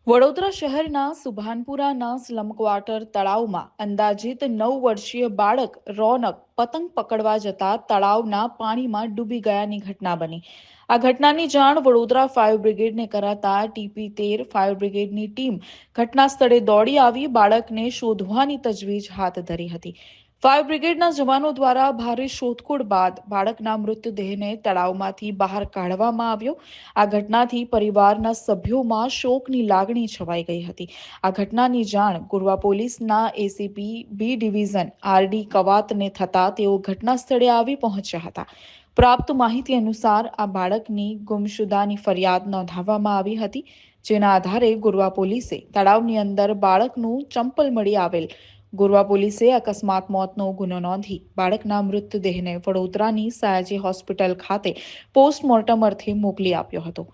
વડોદરા શહેરના સુભાનપુરાના slum quarter તળાવમાં અંદાજિત 9 વર્ષીય બાળક રોનક પતંગ પકડવા જતા તળાવના પાણીમાં ડૂબી ગયાની ઘટના બની। આ ઘટનાની જાણ વડોદરા ફાયર બ્રિગેડને કરાતા TP13 ફાયર બ્રિગેડની ટીમ ઘટના સ્થળે દોડી આવી બાળકને શોધવાની તજવીજ હાથ ધરી હતી। ફાયર બ્રિગેડના જવાનો દ્વારા ભારે શોધખોળ બાદ બાળકના મૃતદેહને તળાવમાંથી બહાર કાઢવામાં આવ્યો। આ ઘટનાથી પરિવારના સભ્યોમાં શોકની લાગણી છવાઈ ગઈ હતી। આ ઘટનાની જાણ ગુરવા પોલીસના ACP B ડિવિઝન RD કવાતને થતા તેઓ ઘટના સ્થળે આવી પહોંચ્યા હતા। પ્રાપ્ત માહિતી અનુસાર આ બાળકની ગુમશુદાની ફરિયાદ નોંધાવવામાં આવી હતી, જેના આધારે ગુરવા પોલીસે તળાવની અંદર બાળકનું ચંપલ મળી આવેલ ગુરવા પોલીસે અકસ્માત મોતનો ગુનો નોંધી બાળકના મૃતદેહને વડોદરાની સયાજી હોસ્પિટલ ખાતે પોસ્ટમોર્ટમ અર્થે મોકલી આપ્યો હતો।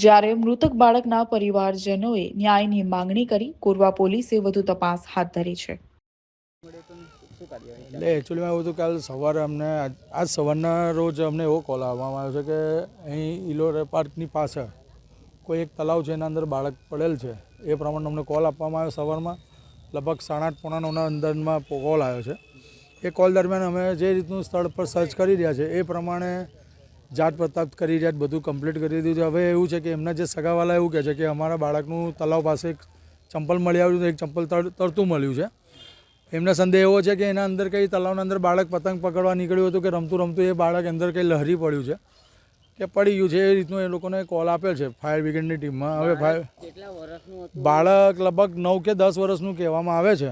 જ્યારે મૃતક બાળકના પરિવારજનોએ ન્યાયની માંગણી કરી ગુરવા પોલીસે વધુ તપાસ હાથ ધરી છે। એટલે એકચ્યુઅલીમાં એવું હતું કાલ સવારે અમને આજ સવારના રોજ અમને એવો કોલ આવવામાં આવ્યો છે કે અહીં ઇલોરા પાર્કની પાછળ કોઈ એક તળાવ છે, એના અંદર બાળક પડેલ છે। એ પ્રમાણે અમને કોલ આપવામાં આવ્યો સવારમાં લગભગ 8:30 પોણા 9ના અંદરમાં કોલ આવ્યો છે। એ કોલ દરમિયાન અમે જે રીતનું સ્થળ પર સર્ચ કરી રહ્યા છે એ પ્રમાણે જાત પડતાલ કરી રહ્યા, બધું કમ્પ્લીટ કરી દીધું છે। હવે એવું છે કે એમના જે સગાવાલા એવું કહે છે કે અમારા બાળકનું તળાવ પાસે એક ચંપલ મળી આવ્યું, એક ચંપલ તરતું મળ્યું છે। એમનો સંદેહ એવો છે કે એના અંદર કંઈ તળાવના અંદર બાળક પતંગ પકડવા નીકળ્યું હતું કે રમતું રમતું એ બાળક અંદર કંઈ લહરી પડ્યું છે કે પડી ગયું છે, એ રીતનું એ લોકોને કોલ આપેલ છે ફાયર બ્રિગેડની ટીમમાં। હવે બાળક લગભગ 9 કે 10 વર્ષનું કહેવામાં આવે છે।